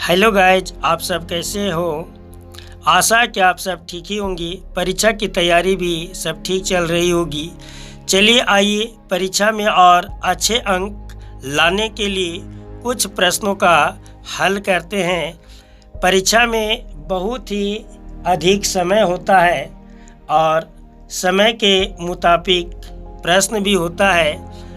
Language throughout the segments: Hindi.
हेलो गाइज, आप सब कैसे हो। आशा है कि आप सब ठीक ही होंगी। परीक्षा की तैयारी भी सब ठीक चल रही होगी। चलिए आइए परीक्षा में और अच्छे अंक लाने के लिए कुछ प्रश्नों का हल करते हैं। परीक्षा में बहुत ही अधिक समय होता है और समय के मुताबिक प्रश्न भी होता है।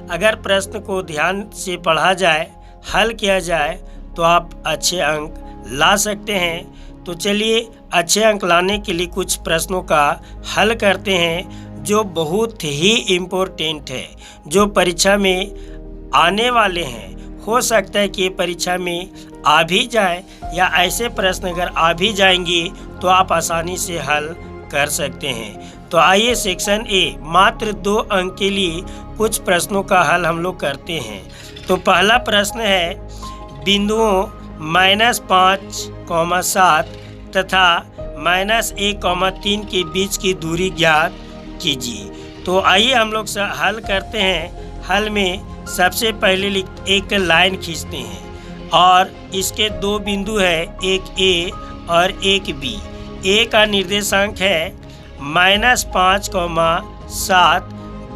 अगर प्रश्न को ध्यान से पढ़ा जाए, हल किया जाए तो आप अच्छे अंक ला सकते हैं। तो चलिए अच्छे अंक लाने के लिए कुछ प्रश्नों का हल करते हैं जो बहुत ही इम्पोर्टेंट है, जो परीक्षा में आने वाले हैं। हो सकता है कि ये परीक्षा में आ भी जाए या ऐसे प्रश्न अगर आ भी जाएंगे तो आप आसानी से हल कर सकते हैं। तो आइए सेक्शन ए मात्र 2 अंक के लिए कुछ प्रश्नों का हल हम लोग करते हैं। तो पहला प्रश्न है, बिंदुओं -5,7 तथा -1,3 के बीच की दूरी ज्ञात कीजिए। तो आइए हम लोग हल करते हैं। हल में सबसे पहले एक लाइन खींचते हैं और इसके 2 बिंदु है, एक ए और एक बी। ए का निर्देशांक है -5,7,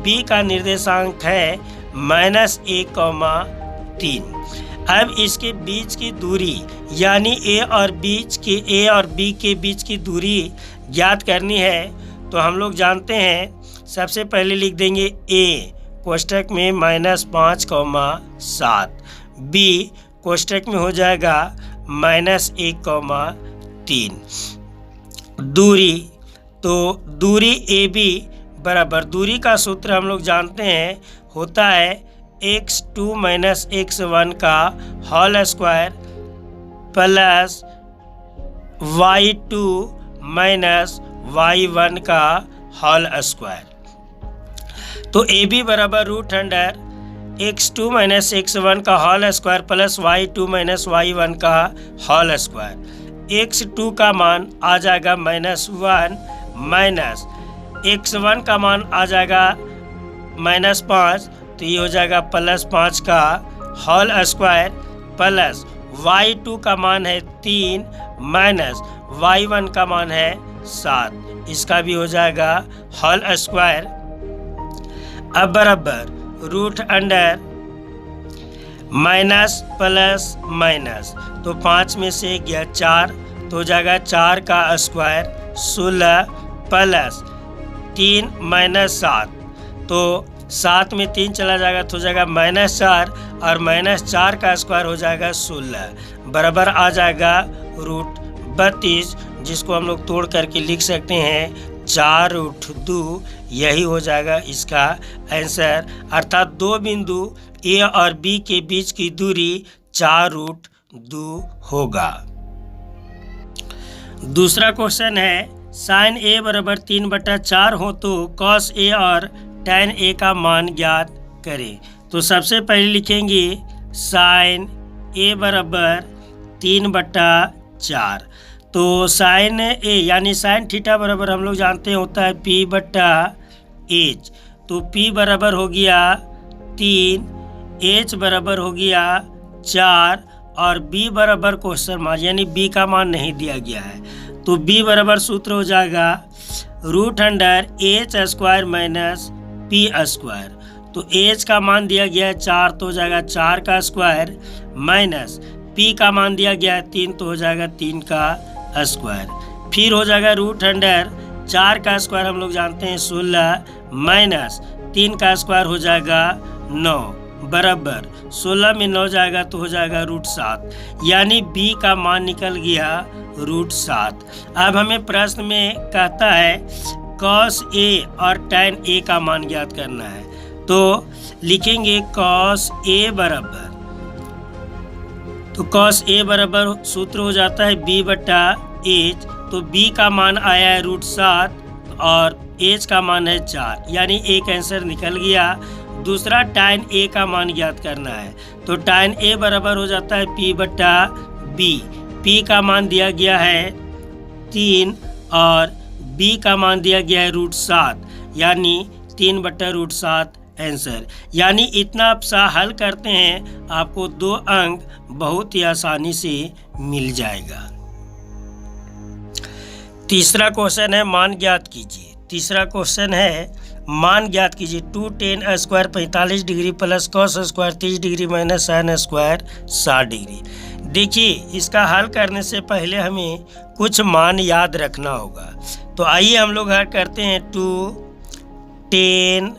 बी का निर्देशांक है -1,3। अब इसके बीच की दूरी यानी ए और बी के बीच की दूरी ज्ञात करनी है। तो हम लोग जानते हैं, सबसे पहले लिख देंगे ए कोष्ठक में -5,7, बी कोष्ठक में हो जाएगा -1,3। दूरी, तो दूरी ए बी बराबर, दूरी का सूत्र हम लोग जानते हैं, होता है x2 - x1 का whole square plus y2 - y1 का होल स्क्वायर। तो ए बी बराबर √x2 - x1 का whole square plus y2 - y1 का होल स्क्वायर। x2 का मान आ जाएगा -1 माइनस x1 का मान आ जाएगा -5, तो ये हो जाएगा +5 का होल स्क्वायर प्लस y2 का मान है 3 माइनस y1 का मान है 7, इसका भी हो जाएगा होल स्क्वायर। अब बराबर √अंडर माइनस प्लस माइनस, तो 5 में से गया 4, तो हो जाएगा 4 का स्क्वायर 16 प्लस 3 माइनस 7, तो 7 में 3 चला जाएगा तो हो जाएगा -4 और -4 का स्क्वायर हो जाएगा 16, बराबर आ जाएगा √32, जिसको हम लोग तोड़ करके लिख सकते हैं 4√2। यही हो जाएगा इसका आंसर, अर्थात 2 बिंदु ए और बी के बीच की दूरी 4√2 होगा। दूसरा क्वेश्चन है, sin a बराबर 3/4 हो तो cos a और tan a का मान ज्ञात करें। तो सबसे पहले लिखेंगे sin a बराबर 3/4। तो sin a यानी sin थीटा बराबर हम लोग जानते हैं होता है P/H। तो P बराबर हो गया 3, H बराबर हो गया 4 और B बराबर क्वेश्चन मार्क, यानी B का मान नहीं दिया गया है। तो B बराबर सूत्र हो जाएगा √H² माइनस P²। तो H का मान दिया गया है 4, तो हो जाएगा 4 का स्क्वायर माइनस P का मान दिया गया है 3, तो हो जाएगा 3 का स्क्वायर। फिर हो जाएगा √4 का स्क्वायर हम लोग जानते हैं 16 माइनस 3 का स्क्वायर हो जाएगा 9, बराबर 16 में 9 जाएगा तो हो जाएगा √7, यानी B का मान निकल गया √7। अब हमें प्रश्न में कहता है cos A और tan A का मान ज्ञात करना है। तो लिखेंगे cos A बराबर, तो cos A बराबर सूत्र हो जाता है B/H। तो B का मान आया है √7 और H का मान है 4, यानी एक आंसर निकल गया। दूसरा tan A का मान ज्ञात करना है। तो tan A बराबर हो जाता है P/B। P का मान दिया गया है 3 और B का मान दिया गया है √7, यानी 3/√7 आंसर। यानी इतना आप सा हल करते हैं आपको 2 अंक बहुत ही आसानी से मिल जाएगा। तीसरा क्वेश्चन है मान ज्ञात कीजिए। तीसरा क्वेश्चन है मान ज्ञात कीजिए। 2 tan square 45 degree plus cos square 30 degree minus sin square 60 degree. देखिए इसका हल करने से पहले हमें कुछ मान याद रखना होगा। तो आइए हम लोग हल करते हैं। 2 tan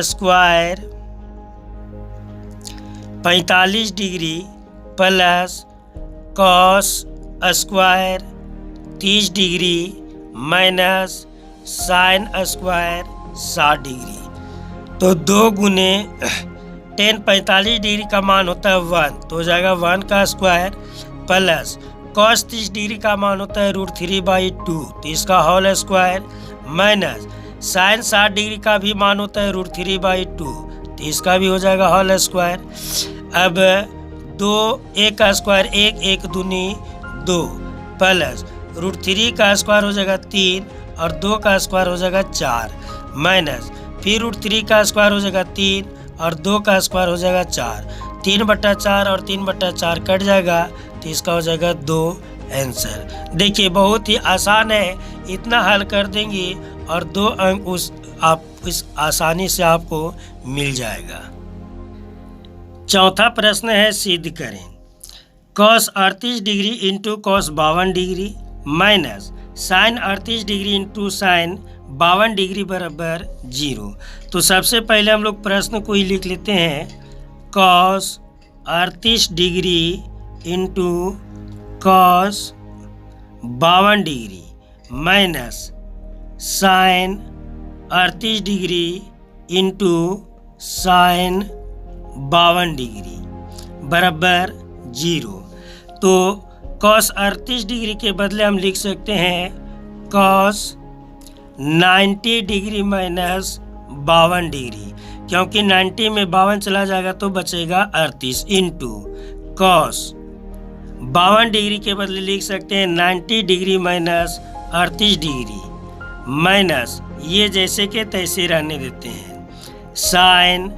square 45 degree plus cos square 30 degree minus sin square 60 degree. तो 2 गुने tan 45 डिग्री का मान होता है 1, तो हो जाएगा 1 का स्क्वायर प्लस cos 30 डिग्री का मान होता है √3/2, तो इसका whole square minus sin 60 degree का भी मान होता है √3/2, तो इसका भी हो जाएगा होल स्क्वायर। अब 2 1 का स्क्वायर 1 1 दूनी 2 प्लस √3 का स्क्वायर हो जाएगा 3 और 2 का स्क्वायर हो जाएगा 4 माइनस फिर √3 का स्क्वायर हो जाएगा 3 और 2 का स्क्वायर हो जाएगा 4। 3/4 और 3/4 कट जाएगा, तो इसका हो जाएगा 2 आंसर। देखिए बहुत ही आसान है, इतना हल कर देंगे और 2 अंक इस आसानी से आपको मिल जाएगा। चौथा प्रश्न है सिद्ध करें। cos 38 degree into cos 52 degree minus sin 38 degree into sin 52 degree बराबर 0। तो सबसे पहले हम लोग प्रश्न को ही लिख लेते हैं। cos 38 degree into cos 52 degree minus sin 38 degree into sin 52 degree बराबर 0। तो cos 38 डिग्री के बदले हम लिख सकते हैं cos 90 डिग्री माइनस 52 डिग्री, क्योंकि 90 में 52 चला जाएगा तो बचेगा 38 इंटू cos 52 डिग्री के बदले लिख सकते हैं 90 डिग्री माइनस 38 डिग्री माइनस ये जैसे के तैसे रहने देते हैं sin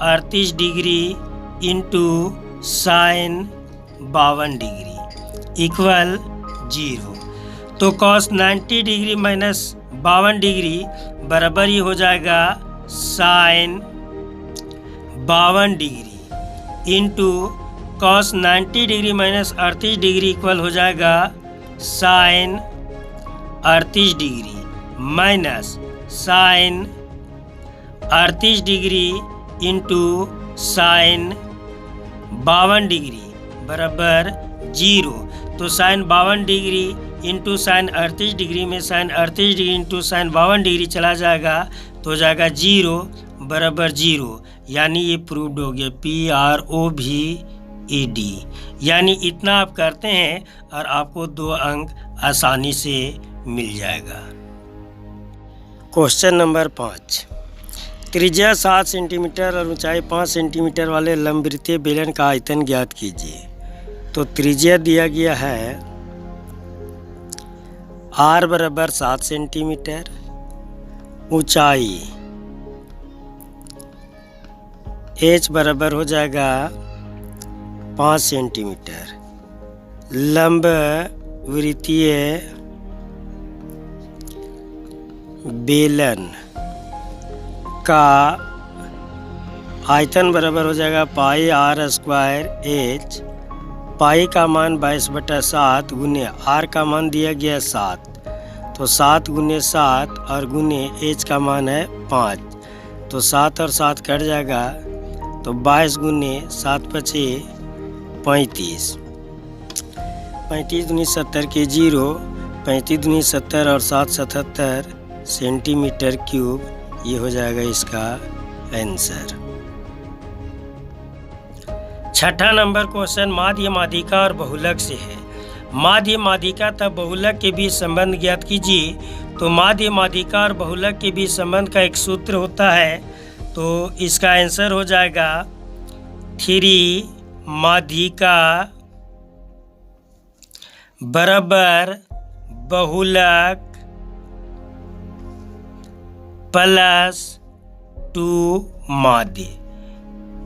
38 degree into sin 52 degree equal 0। तो cos 90 डिग्री माइनस 52 डिग्री बराबर ही हो जाएगा sin 52 degree into cos 90 degree minus 38 degree equal हो जाएगा sin 38 degree minus sin 38 degree into sin 52 degree बराबर 0। तो sin 52 degree into sin 38 degree में sin 38 degree into sin 52 degree चला जाएगा, तो हो जाएगा 0 बराबर 0। यानी ये प्रूव्ड हो गया PROVED। यानी इतना आप करते हैं और आपको 2 अंक आसानी से मिल जाएगा। Question number 5। त्रिज्या 7 सेंटीमीटर और ऊंचाई 5 सेंटीमीटर वाले लंबवृत्तीय बेलन का आयतन ज्ञात कीजिए। तो त्रिज्या दिया गया है R बराबर 7 सेंटीमीटर, ऊंचाई H बराबर हो जाएगा 5 सेंटीमीटर, लंबवृत्तीय बेलन का आयतन बराबर हो जाएगा पाई R स्क्वायर H। पाई का मान 22/7 गुने R का मान दिया गया 7, तो 7 गुने 7 और गुने H का मान है 5, तो 7 और 7 कट जाएगा, तो 22 गुने 7 बचे 35। 35 दूनी 70 के 0, 35 दूनी 70 और 7 77 सेंटीमीटर क्यूब। ये हो जाएगा इसका आंसर। छठा नंबर क्वेश्चन माध्य माध्यिका और बहुलक से है। माध्य माध्यिका तथा बहुलक के बीच संबंध ज्ञात कीजिए। तो माध्य माध्यिका और बहुलक के बीच संबंध का एक सूत्र होता है, तो इसका आंसर हो जाएगा 3 माध्यिका बराबर बहुलक प्लस टू माध्य।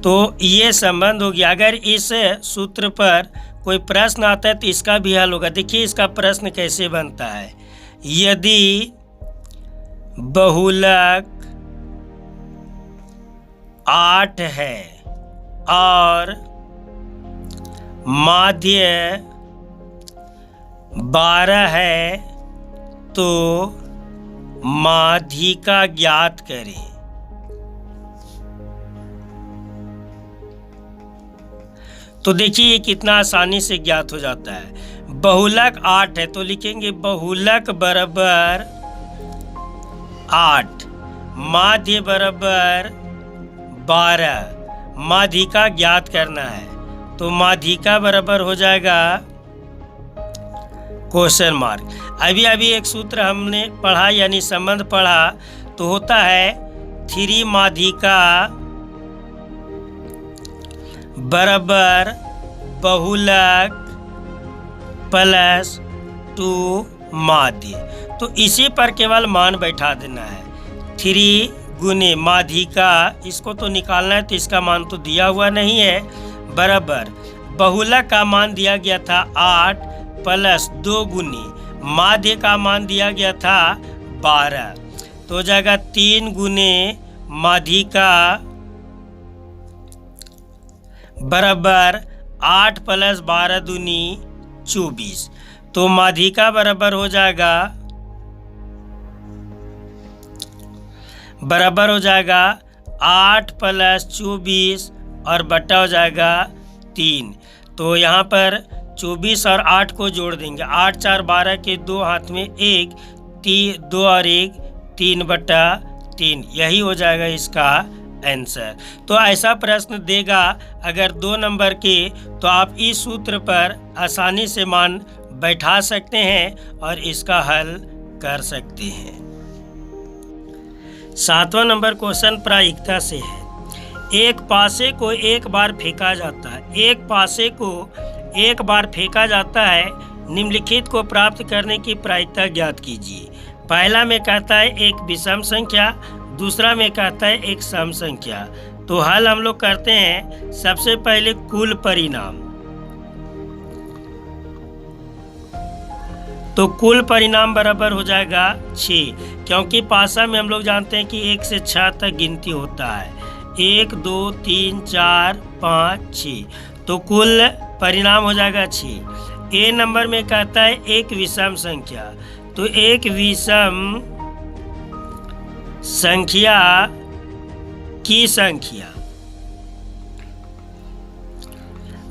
तो ये संबंध हो गया। अगर इस सूत्र पर कोई प्रश्न आता है तो इसका भी हल होगा। देखिए इसका प्रश्न कैसे बनता है। यदि बहुलक 8 है और माध्य 12 है तो माध्यिका ज्ञात करें। तो देखिए ये कितना आसानी से ज्ञात हो जाता है। बहुलक 8 है तो लिखेंगे बहुलक बराबर 8, माध्य बराबर 12, माध्यिका ज्ञात करना है। तो माध्यिका बराबर हो जाएगा क्वेश्चन मार्क। अभी एक सूत्र हमने पढ़ा यानी संबंध पढ़ा तो होता है 3 माध्यिका बराबर बहुलक प्लस 2 माध्य। तो इसी पर केवल मान बैठा देना है। 3 गुने माध्यिका, इसको तो निकालना है तो इसका मान तो दिया हुआ नहीं है, बराबर बहुलक का मान दिया गया था 8 प्लस 2 गुनी माध्य का मान दिया गया था 12। तो हो जाएगा 3 गुने माध्यिका बराबर 8 प्लस 12 दूनी 24। तो माध्यिका बराबर हो जाएगा 8 प्लस 24 और बटा हो जाएगा 3। तो यहाँ पर 24 और 8 को जोड़ देंगे। 8 4 12 के 2 हाथ में 1, 2 और 1 3/3। यही हो जाएगा इसका आंसर। तो ऐसा प्रश्न देगा अगर 2 नंबर के तो आप इस सूत्र पर आसानी से मान बैठा सकते हैं और इसका हल कर सकते हैं। 7वां नंबर क्वेश्चन प्रायिकता से है। एक पासे को एक बार फेंका जाता है। एक पासे को एक बार फेंका जाता है। निम्नलिखित को प्राप्त करने की प्रायिकता ज्ञात कीजिए। पहला में कहता है एक विषम संख्या, दूसरा में कहता है एक सम संख्या। तो हल हम लोग करते हैं। सबसे पहले कुल परिणाम। तो कुल परिणाम बराबर हो जाएगा 6, क्योंकि पासा में हम लोग जानते हैं कि 1 से 6 तक गिनती होता है। 1 2 3 4 5 6। तो कुल परिणाम हो जाएगा 6। ए नंबर में कहता है एक विषम संख्या। तो एक विषम संख्या की संख्या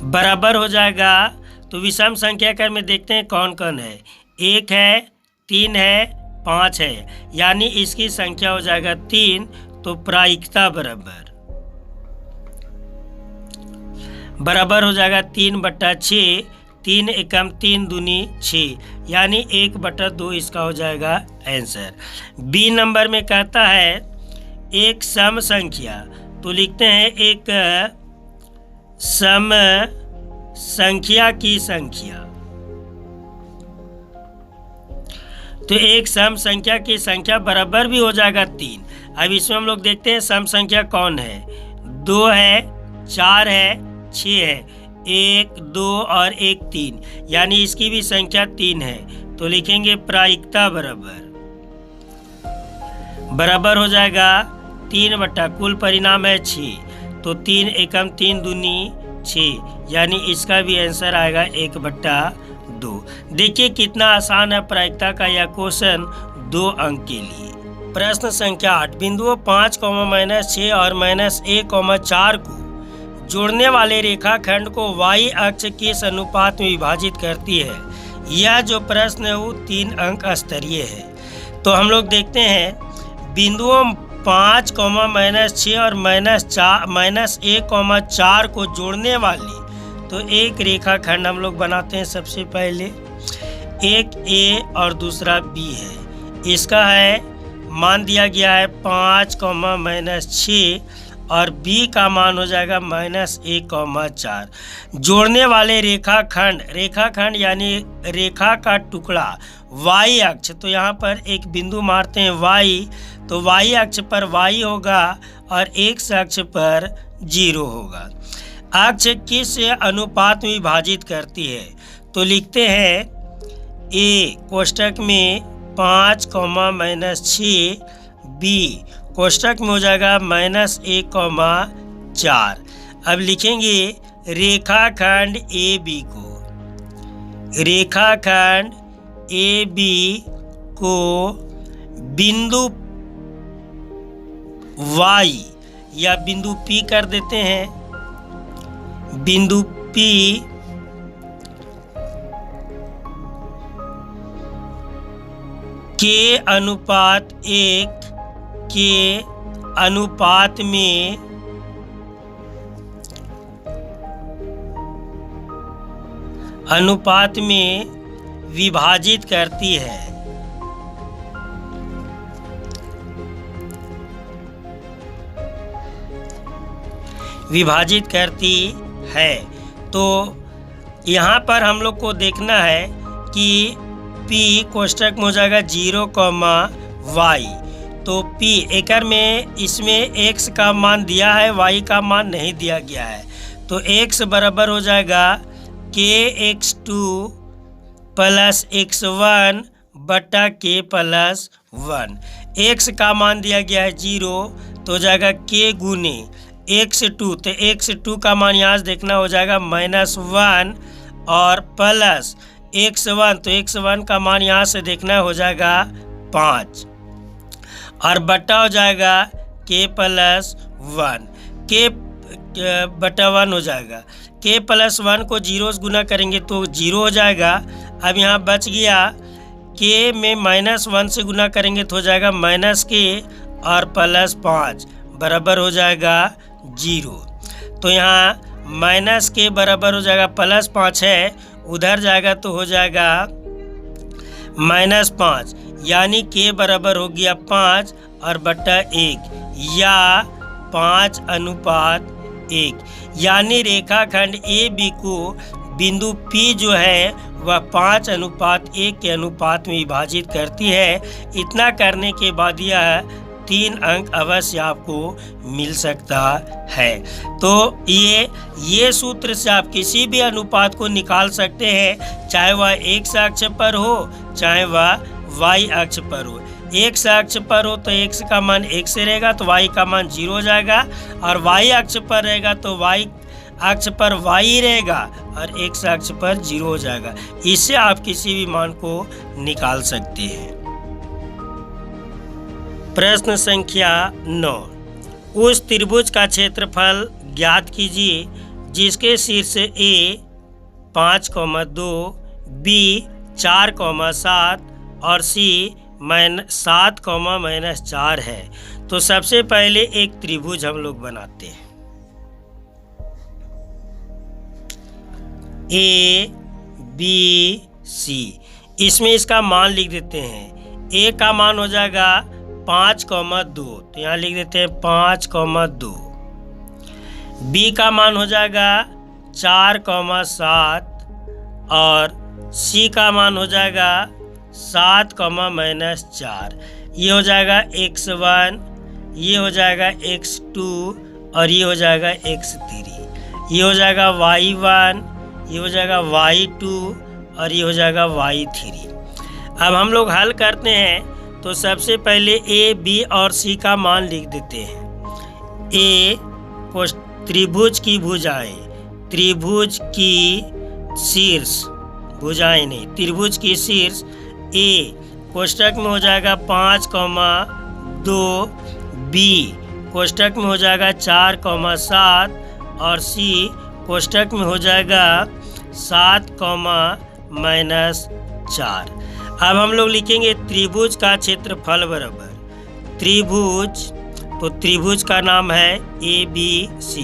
बराबर हो जाएगा। तो विषम संख्या कर में देखते हैं कौन कौन है। 1 है, 3 है, 5 है, यानी इसकी संख्या हो जाएगा 3। तो प्रायिकता बराबर हो जाएगा 3/6। 3 एकम 3 दूनी 6, यानी 1/2 इसका हो जाएगा आंसर। बी नंबर में कहता है एक सम संख्या। तो लिखते हैं एक सम संख्या की संख्या। तो एक सम संख्या की संख्या बराबर भी हो जाएगा 3। अब इसमें हम लोग देखते हैं सम संख्या कौन है। 2 है, 4 है, 6 है, 1 2 और 1 3, यानी इसकी भी संख्या 3 है। तो लिखेंगे प्रायिकता बराबर हो जाएगा 3 कुल परिणाम है 6। तो 3 एकम 3 दूनी 6, यानी इसका भी आंसर आएगा 1/2। देखिए कितना आसान है प्रायिकता का यह क्वेश्चन 2 अंक के लिए। प्रश्न संख्या 8। बिंदुओं 5, -6 और -1, 4 को जोड़ने वाले रेखाखंड को y अक्ष किस अनुपात में विभाजित करती है। यह जो प्रश्न है वो 3 अंक स्तरीय है। तो हम लोग देखते हैं बिंदुओं 5, -6 और -1, 4 को जोड़ने वाली तो एक रेखाखंड हम लोग बनाते हैं। सबसे पहले एक A और दूसरा B है। इसका है मान दिया गया है 5, -6 और B का मान हो जाएगा -1, 4। जोड़ने वाले रेखाखंड यानी रेखा का टुकड़ा y अक्ष। तो यहाँ पर एक बिंदु मारते हैं y। तो y अक्ष पर y होगा और x अक्ष पर 0 होगा। अक्ष किस अनुपात में विभाजित करती है? तो लिखते हैं a कोष्टक में 5, -6, b कोष्टक में हो जाएगा -1, 4। अब लिखेंगे रेखाखंड AB को, रेखाखंड AB को बिंदु Y या बिंदु P कर देते हैं। बिंदु P के अनुपात 1 के अनुपात में विभाजित करती है। विभाजित करती है। तो यहाँ पर हम लोग को देखना है कि P कोष्टक में हो जाएगा 0, y। तो P एकड़ में इसमें x का मान दिया है, y का मान नहीं दिया गया है। तो x बराबर हो जाएगा kx2 + x1 बटा k + 1। x का मान दिया गया है 0, तो हो जाएगा k गुने x2। तो x2 का मान यहाँ से देखना हो जाएगा -1 और प्लस x1। तो x1 का मान यहाँ से देखना हो जाएगा 5 और बटा हो जाएगा k + 1। k बटा 1 हो जाएगा। k + 1 को 0 से गुना करेंगे तो 0 हो जाएगा। अब यहाँ बच गया k में -1 से गुना करेंगे तो हो जाएगा -k और प्लस 5 बराबर हो जाएगा 0। तो यहाँ -k बराबर हो जाएगा +5 है, उधर जाएगा तो हो जाएगा -5, यानी k बराबर हो गया 5 और बटा 1 या 5:1। यानी रेखाखंड AB को बिंदु P जो है वह 5:1 के अनुपात में विभाजित करती है। इतना करने के बाद यह 3 अंक अवश्य आपको मिल सकता है। तो ये सूत्र से आप किसी भी अनुपात को निकाल सकते हैं, चाहे वह x अक्ष पर हो चाहे वह y अक्ष पर हो। x अक्ष पर हो तो x का मान x रहेगा तो y का मान 0 हो जाएगा, और y अक्ष पर रहेगा तो y अक्ष पर y रहेगा और x अक्ष पर 0 हो जाएगा। इससे आप किसी भी मान को निकाल सकते हैं। प्रश्न संख्या 9, उस त्रिभुज का क्षेत्रफल ज्ञात कीजिए जिसके शीर्ष A 5,2, B 4,7 और C 7,-4 है। तो सबसे पहले एक त्रिभुज हम लोग बनाते हैं। A B C, इसमें इसका मान लिख देते हैं। A का मान हो जाएगा 5,2, तो यहाँ लिख देते हैं 5,2। B का मान हो जाएगा 4,7 और C का मान हो जाएगा 7,-4। ये हो जाएगा x1, ये हो जाएगा x2 और ये हो जाएगा x3। ये हो जाएगा y1, ये हो जाएगा y2 और ये हो जाएगा y3। अब हम लोग हल करते हैं तो सबसे पहले A, B और C का मान लिख देते हैं। A को त्रिभुज की भुजाएं, त्रिभुज की शीर्ष, भुजाएं नहीं, त्रिभुज की शीर्ष A कोष्टक में हो जाएगा 5,2, B कोष्टक में हो जाएगा 4,7 और C कोष्टक में हो जाएगा 7,-4। अब हम लोग लिखेंगे त्रिभुज का क्षेत्रफल बराबर त्रिभुज, तो त्रिभुज का नाम है ABC।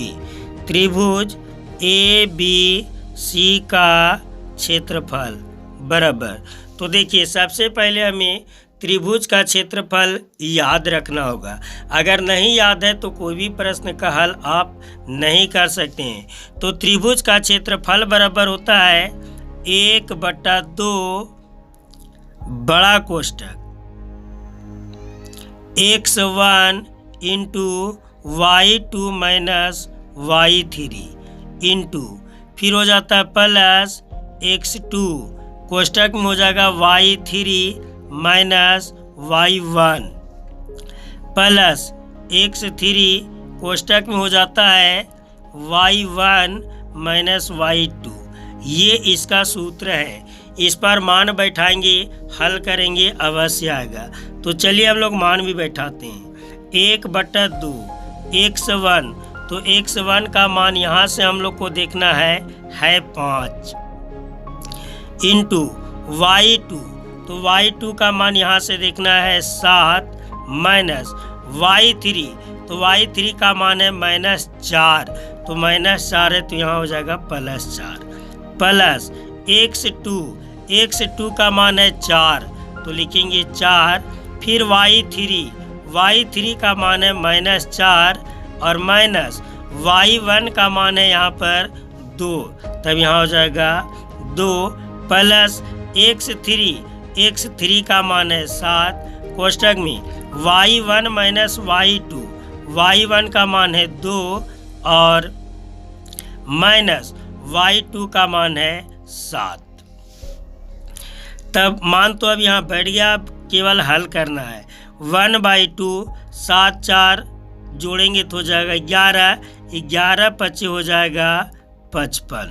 त्रिभुज ABC का क्षेत्रफल बराबर, तो देखिए सबसे पहले हमें त्रिभुज का क्षेत्रफल याद रखना होगा। अगर नहीं याद है तो कोई भी प्रश्न का हल आप नहीं कर सकते हैं। तो त्रिभुज का क्षेत्रफल बराबर होता है 1/2 बड़ा कोष्टक x1 into y2 minus y3 into फिर हो जाता है प्लस x2 कोष्टक में हो जाएगा y3 minus y1 plus x3 कोष्टक में हो जाता है y1 माइनस y2। ये इसका सूत्र है। इस पर मान बैठाएंगे, हल करेंगे, अवश्य आएगा। तो चलिए हम लोग मान भी बैठाते हैं। 1/2 x1, तो x1 का मान यहाँ से हम लोग को देखना है 5 इंटू y2, तो y2 का मान यहाँ से देखना है 7 माइनस y3, तो y3 का मान है -4, तो -4 है तो यहाँ हो जाएगा +4 प्लस x2 का मान है 4, तो लिखेंगे 4, फिर y3 का मान है -4 और माइनस y1 का मान है यहाँ पर 2, तब यहाँ हो जाएगा 2 प्लस x3 का मान है 7 कोष्टक में y1 माइनस y2, y1 का मान है 2 और माइनस y2 का मान है 7। तब मान तो अब यहाँ बैठ गया, अब केवल हल करना है। 1/2 7 4 जोड़ेंगे तो हो जाएगा 11 25 हो जाएगा 55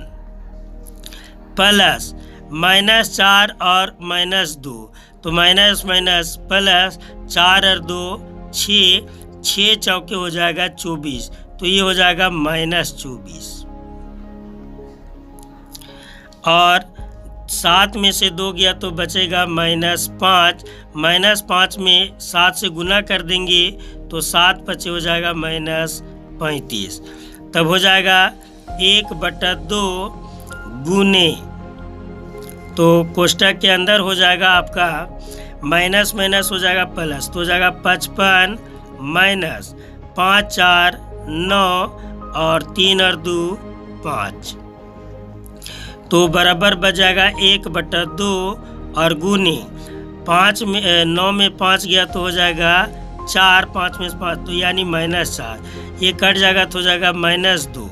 प्लस -4 और -2, तो माइनस प्लस 4 और 2 6 चौके हो जाएगा 24, तो ये हो जाएगा -24 और 7 में से 2 गया तो बचेगा -5, -5 में 7 से गुना कर देंगे तो 7 5 हो जाएगा -35, तब हो जाएगा 1/2 गुने, तो कोष्टक के अंदर हो जाएगा आपका माइनस हो जाएगा प्लस, तो हो जाएगा 55 माइनस 5 4 9 और 3 और 2 5, तो बराबर बच जाएगा 1/2 और गुने 9 में 5 गया तो हो जाएगा 4, 5 में 5 तो यानी -4, ये कट जाएगा तो हो जाएगा -2,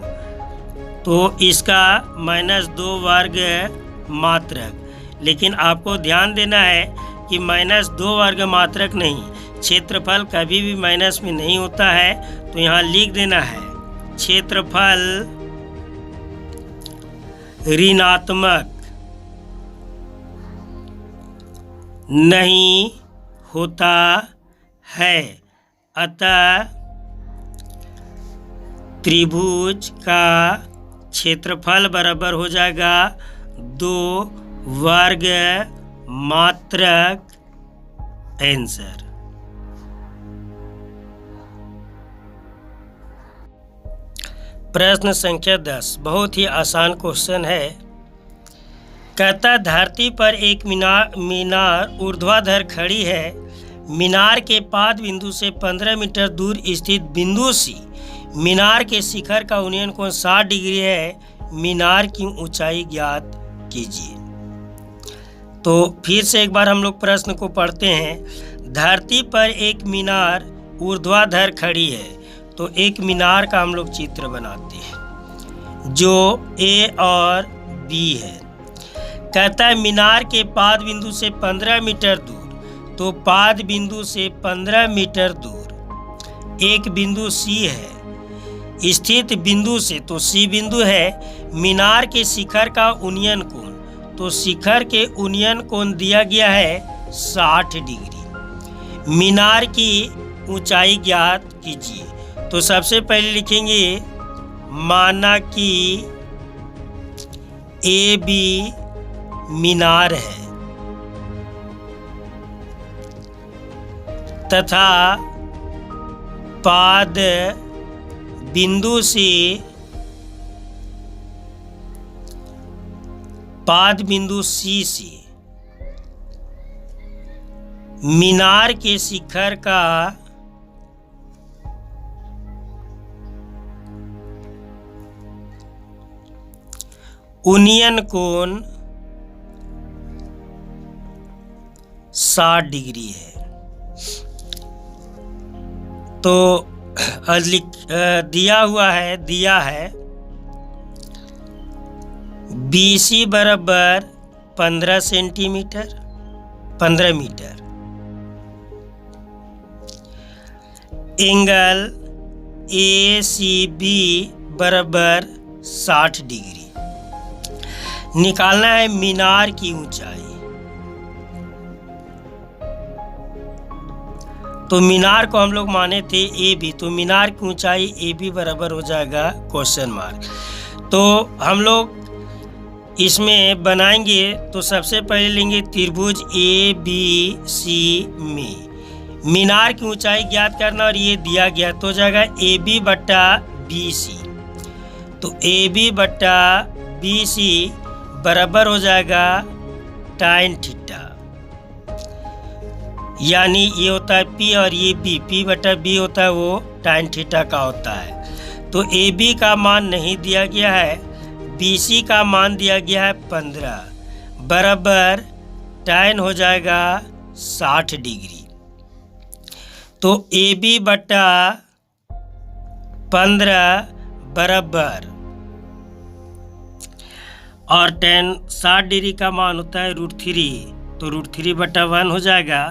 तो इसका -2 वर्ग मात्रक। लेकिन आपको ध्यान देना है कि -2 वर्ग मात्रक नहीं, क्षेत्रफल कभी भी माइनस में नहीं होता है, तो यहाँ लिख देना है क्षेत्रफल ऋणात्मक नहीं होता है, अतः त्रिभुज का क्षेत्रफल बराबर हो जाएगा 2 वर्ग मात्रक। आंसर। प्रश्न संख्या 10 बहुत ही आसान क्वेश्चन है। कहता धरती पर एक मीनार ऊर्ध्वाधर खड़ी है। मीनार के पाद बिंदु से 15 मीटर दूर स्थित बिंदु सी मीनार के शिखर का उन्नयन कोण 60 डिग्री है। मीनार की ऊंचाई ज्ञात कीजिए। तो फिर से एक बार हम लोग प्रश्न को पढ़ते हैं। धरती पर एक मीनार ऊर्ध्वाधर खड़ी है, तो एक मीनार का हम लोग चित्र बनाते हैं जो ए और बी है। कहता है मीनार के पाद बिंदु से 15 मीटर दूर, तो पाद बिंदु से 15 मीटर दूर एक बिंदु सी है स्थित बिंदु से, तो सी बिंदु है। मीनार के शिखर का उन्नयन कोण, तो शिखर के उन्नयन कोण दिया गया है 60 डिग्री। मीनार की ऊंचाई ज्ञात कीजिए। तो सबसे पहले लिखेंगे माना कि ए बी मीनार है तथा पाद बिंदु से सी से मीनार के शिखर का उन्नयन कोण 60 डिग्री है। तो दिया है BC बराबर 15 सेंटीमीटर 15 मीटर, एंगल ACB बराबर 60 डिग्री। निकालना है मीनार की ऊंचाई। तो मीनार को हम लोग माने थे AB, तो मीनार की ऊंचाई AB बराबर हो जाएगा क्वेश्चन मार्क। तो हम लोग इसमें बनाएंगे तो सबसे पहले लेंगे त्रिभुज ABC में मीनार की ऊंचाई ज्ञात करना, और ये दिया गया तो हो जाएगा AB बट्टा BC। तो AB बट्टा BC बराबर हो जाएगा tan थीटा, यानी ये होता है P और ये P बट्टा B होता है वो tan थीटा का होता है। तो AB का मान नहीं दिया गया है, BC का मान दिया गया है 15 बराबर tan हो जाएगा 60 डिग्री। तो AB बट्टा 15 बराबर, और tan 60 डिग्री का मान होता है √3, तो √3 बट्टा 1 हो जाएगा।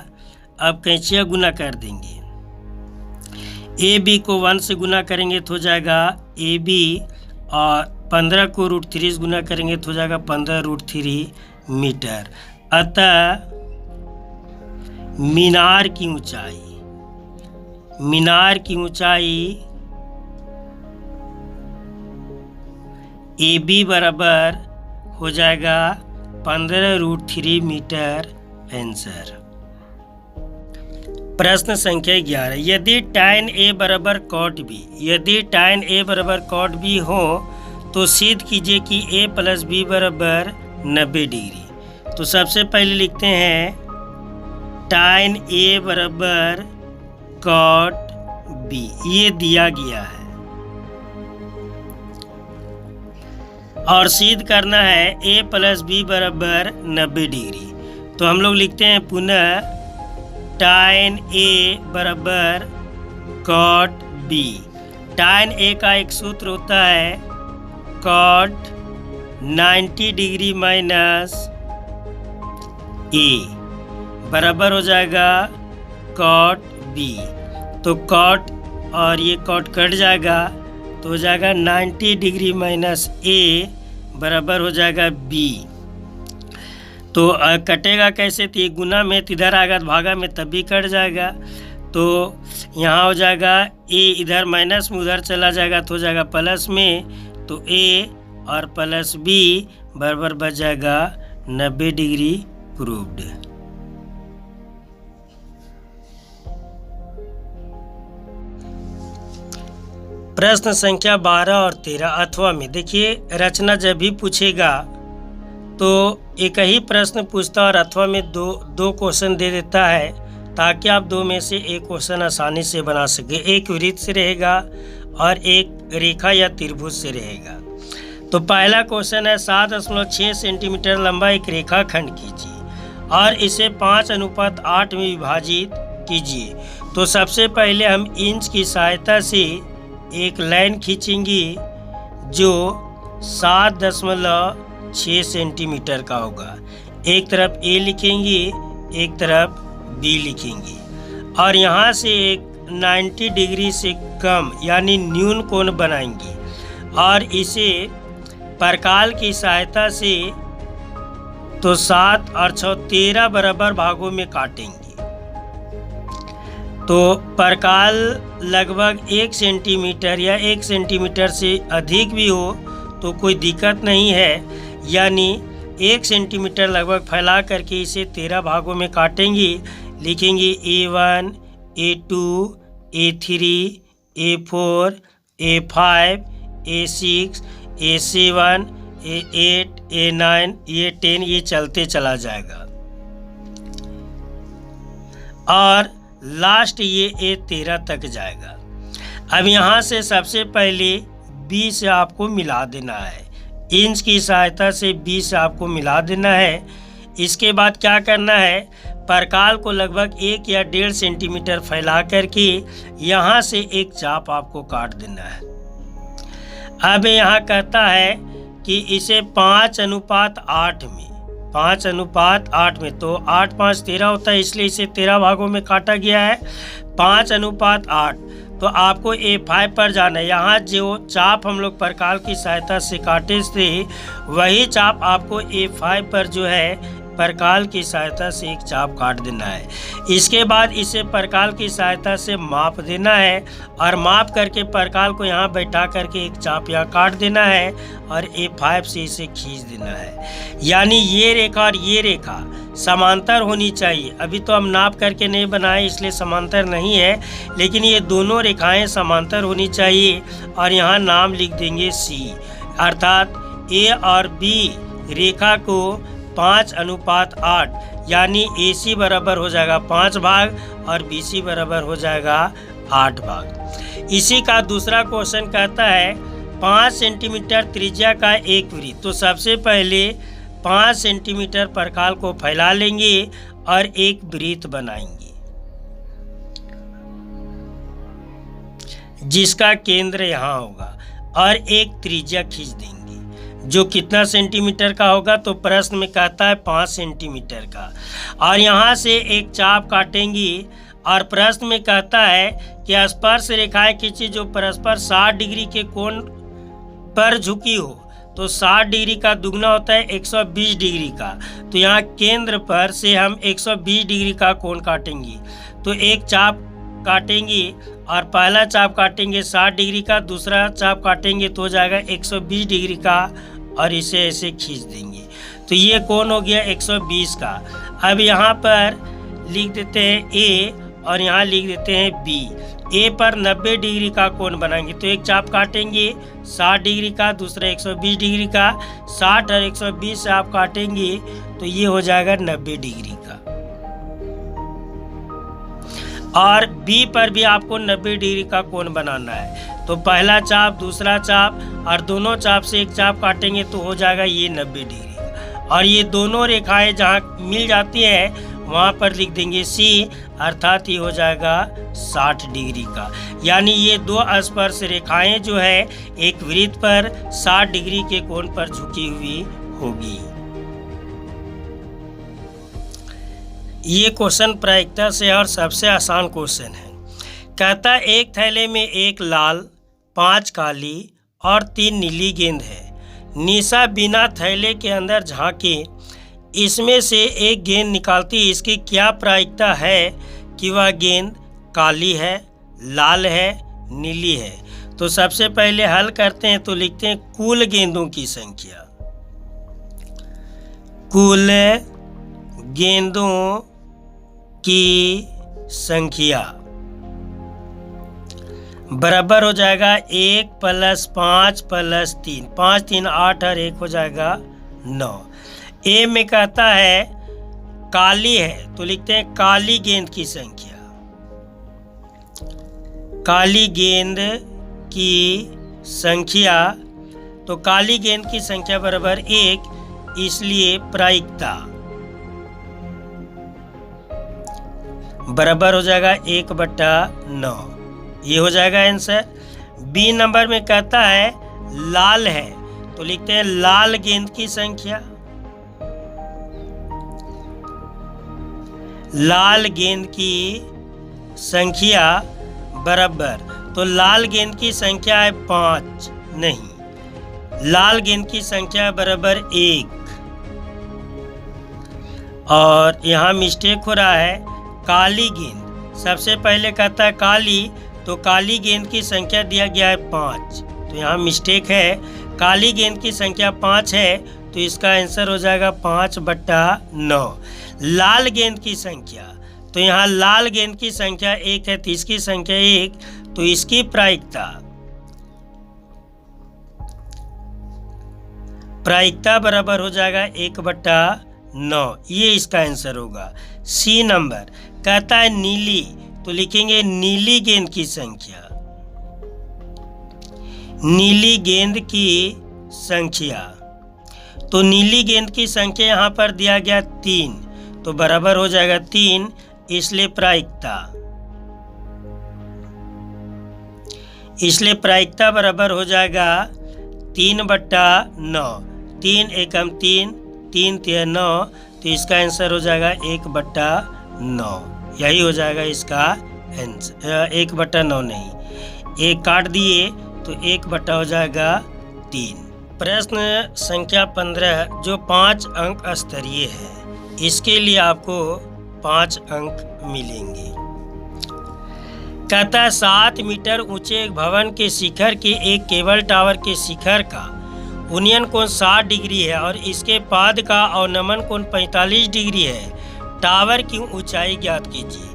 अब कैंचिया गुना कर देंगे, AB को 1 से गुना करेंगे तो हो जाएगा AB, और 15 को √3 से गुना करेंगे तो हो जाएगा 15√3 मीटर। अतः मीनार की ऊंचाई AB बराबर हो जाएगा 15√3 मीटर आंसर। प्रश्न संख्या 11, यदि tan A बराबर cot B, यदि tan A बराबर cot B हो तो सिद्ध कीजिए कि A प्लस B बराबर 90 डिग्री। तो सबसे पहले लिखते हैं tan A बराबर cot B, ये दिया गया है, और सिद्ध करना है A प्लस B बराबर 90 डिग्री। तो हम लोग लिखते हैं पुनः tan A बराबर cot B। tan A का एक सूत्र होता है cot 90 डिग्री माइनस A बराबर हो जाएगा cot B। तो cot और ये cot कट जाएगा तो हो जाएगा 90 डिग्री माइनस A बराबर हो जाएगा B। तो कटेगा कैसे, तो ये गुना में इधर आएगा तो भागा में तब भी कट जाएगा। तो यहाँ हो जाएगा A इधर माइनस में उधर चला जाएगा तो हो जाएगा प्लस में, तो A और प्लस B बराबर बच जाएगा 90 डिग्री प्रूव्ड। प्रश्न संख्या 12 और 13 अथवा में, देखिए रचना जब भी पूछेगा तो एक ही प्रश्न पूछता और अथवा में दो क्वेश्चन दे देता है, ताकि आप दो में से एक क्वेश्चन आसानी से बना सके। एक वृत्त से रहेगा और एक रेखा या त्रिभुज से रहेगा। तो पहला क्वेश्चन है 7.6 सेंटीमीटर लंबा एक रेखा खंड कीजिए और इसे 5:8 में विभाजित कीजिए। तो सबसे पहले हम इंच की सहायता से एक लाइन खींचेंगे जो 7.6 सेंटीमीटर का होगा। एक तरफ A लिखेंगे, एक तरफ B लिखेंगे, और यहाँ से एक 90 डिग्री से कम यानी न्यून कोण बनाएंगे और इसे परकाल की सहायता से तो 7 और 6 13 बराबर भागों में काटेंगे। तो परकाल लगभग 1 सेंटीमीटर या 1 सेंटीमीटर से अधिक भी हो तो कोई दिक्कत नहीं है, यानी 1 सेंटीमीटर लगभग फैला करके इसे 13 भागों में काटेंगे। लिखेंगे A1, A2, A3, A4, A5, A6, A7, A8, A9, A10, ये चलते चला जाएगा और लास्ट ये A13 तक जाएगा। अब यहाँ से सबसे पहले B से आपको मिला देना है, इंच की सहायता से B से आपको मिला देना है। इसके बाद क्या करना है, परकाल को लगभग 1 या 1.5 सेंटीमीटर फैला करके यहाँ से एक चाप आपको काट देना है। अब यहाँ कहता है कि इसे 5:8 में 5:8 में, तो 8 5 13 होता है, इसलिए इसे 13 भागों में काटा गया है। 5:8, तो आपको A5 पर जाना है। यहाँ जो चाप हम लोग परकाल की सहायता से काटे थे वही चाप आपको A5 पर जो है परकाल की सहायता से एक चाप काट देना है। इसके बाद इसे परकाल की सहायता से माप देना है और माप करके परकाल को यहाँ बैठा करके एक चाप यहाँ काट देना है और A5 से इसे खींच देना है। यानी ये रेखा और ये रेखा समांतर होनी चाहिए। अभी तो हम नाप करके नहीं बनाए इसलिए समांतर नहीं है, लेकिन ये दोनों रेखाएं समांतर होनी चाहिए और यहाँ नाम लिख देंगे C, अर्थात A और B रेखा को 5:8 यानी AC बराबर हो जाएगा 5 भाग और BC बराबर हो जाएगा 8 भाग। इसी का दूसरा क्वेश्चन कहता है 5 सेंटीमीटर त्रिज्या का एक वृत्त। तो सबसे पहले 5 सेंटीमीटर परकाल को फैला लेंगे और एक वृत्त बनाएंगे जिसका केंद्र यहाँ होगा और एक त्रिज्या खींच देंगे जो कितना सेंटीमीटर का होगा, तो प्रश्न में कहता है 5 सेंटीमीटर का। और यहाँ से एक चाप काटेंगे और प्रश्न में कहता है कि स्पर्श रेखाएं खींची जो परस्पर 60 डिग्री के कोण पर झुकी हो। तो 60 डिग्री का दुगना होता है 120 डिग्री का, तो यहाँ केंद्र पर से हम 120 डिग्री का कोण काटेंगे। तो एक चाप काटेंगे और पहला चाप काटेंगे 60 डिग्री का, दूसरा चाप काटेंगे तो हो जाएगा 120 डिग्री का और इसे ऐसे खींच देंगे। तो ये कोण हो गया 120 का। अब यहाँ पर लिख देते हैं A और यहाँ लिख देते हैं B। A पर 90 डिग्री का कोण बनाएंगे, तो एक चाप काटेंगे 60 डिग्री का, दूसरा 120 डिग्री का। 60 और 120 से आप काटेंगे तो ये हो जाएगा 90 डिग्री का। और B पर भी आपको 90 डिग्री का कोण बनाना है। तो पहला चाप, दूसरा चाप और दोनों चाप से एक चाप काटेंगे तो हो जाएगा ये 90 डिग्री का। और ये दोनों रेखाएं जहाँ मिल जाती हैं वहाँ पर लिख देंगे C, अर्थात ये हो जाएगा 60 डिग्री का। यानी ये दो स्पर्श रेखाएं जो है एक वृत्त पर 60 डिग्री के कोण पर झुकी हुई होगी। ये क्वेश्चन प्रायिकता से और सबसे आसान क्वेश्चन है। कहता एक थैले में एक लाल, 5 काली और 3 नीली गेंद है। निशा बिना थैले के अंदर झांके इसमें से एक गेंद निकालती है। इसकी क्या प्रायिकता है कि वह गेंद काली है, लाल है, नीली है। तो सबसे पहले हल करते हैं, तो लिखते हैं कुल गेंदों की संख्या। कुल गेंदों की संख्या बराबर हो जाएगा 1 + 5 + 3, 5 3 8 और 1 हो जाएगा 9। ए में कहता है काली है, तो लिखते हैं काली गेंद की संख्या। काली गेंद की संख्या, तो काली गेंद की संख्या बराबर 1, इसलिए प्रायिकता बराबर हो जाएगा 1/9। ये हो जाएगा आंसर। बी नंबर में कहता है लाल है, तो लिखते हैं लाल गेंद की संख्या। लाल गेंद की संख्या बराबर, तो लाल गेंद की संख्या है 5, नहीं, लाल गेंद की संख्या बराबर 1। और यहाँ मिस्टेक हो रहा है, काली गेंद सबसे पहले कहता है काली, तो काली गेंद की संख्या दिया गया है 5, तो यहाँ मिस्टेक है। काली गेंद की संख्या 5 है, तो इसका आंसर हो जाएगा 5/9। लाल गेंद की संख्या, तो यहाँ लाल गेंद की संख्या 1 है, तो इसकी संख्या 1, तो इसकी प्रायिकता बराबर हो जाएगा 1/9। ये इसका आंसर होगा। सी नंबर कहता है नीली, तो लिखेंगे नीली गेंद की संख्या। नीली गेंद की संख्या, तो नीली गेंद की संख्या यहाँ पर दिया गया 3, तो बराबर हो जाएगा 3, इसलिए प्रायिकता बराबर हो जाएगा 3/9। 3 एकम 3, 3 तिया 9, तो इसका आंसर हो जाएगा 1/9। यही हो जाएगा इसका आंसर। 1/9 नहीं, 1 काट दिए तो 1 हो जाएगा 3। प्रश्न संख्या 15 जो 5 अंक स्तरीय है, इसके लिए आपको 5 अंक मिलेंगे। कहता है 7 मीटर ऊंचे एक भवन के शिखर के एक केबल टावर के शिखर का उन्नयन कोण 60 डिग्री है और इसके पाद का अवनमन कोण 45 डिग्री है। टावर की ऊंचाई ज्ञात कीजिए।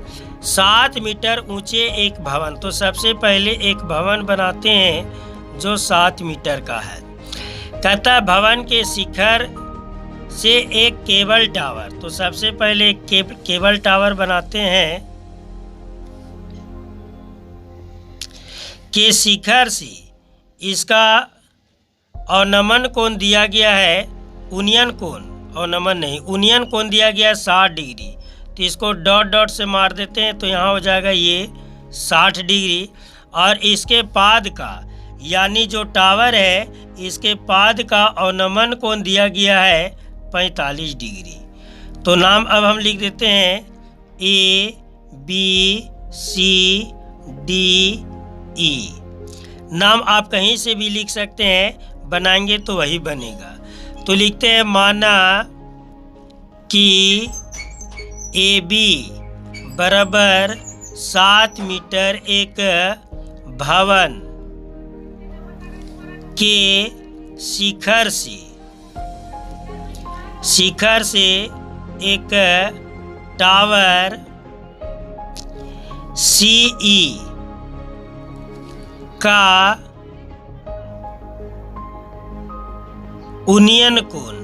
7 मीटर ऊंचे एक भवन, तो सबसे पहले एक भवन बनाते हैं जो 7 मीटर का है। कहता है भवन के शिखर से एक केबल टावर, तो सबसे पहले एक केबल टावर बनाते हैं के शिखर से इसका अवनमन कोण दिया गया है, उन्नयन कोण, अवनमन नहीं, उन्नयन कोण दिया गया है 60 डिग्री। तो इसको डॉट डॉट से मार देते हैं तो यहाँ हो जाएगा ये 60 डिग्री। और इसके पाद का यानी जो टावर है इसके पाद का अवनमन कोण दिया गया है 45 डिग्री। तो नाम अब हम लिख देते हैं A B C D E। नाम आप कहीं से भी लिख सकते हैं, बनाएंगे तो वही बनेगा। तो लिखते हैं माना कि AB बराबर 7 मीटर एक भवन के शिखर से एक टावर CE का उन्नयन कोण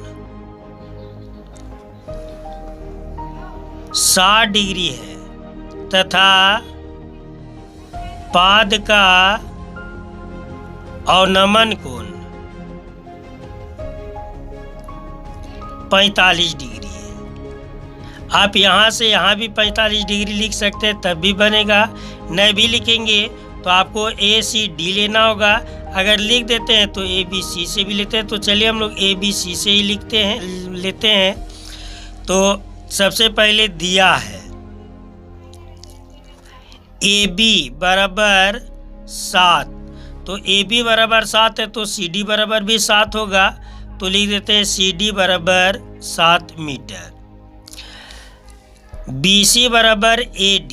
60 डिग्री है तथा पाद का अवनमन कोण 45 डिग्री है। आप यहाँ से यहाँ भी 45 डिग्री लिख सकते हैं, तब भी बनेगा। नहीं भी लिखेंगे तो आपको ACD लेना होगा। अगर लिख देते हैं तो ABC से भी लेते हैं। तो चलिए हम लोग ABC से ही लेते हैं। तो सबसे पहले दिया है AB बराबर 7, तो AB बराबर 7 है तो CD बराबर भी 7 होगा। तो लिख देते हैं CD बराबर 7 मीटर। BC बराबर AD,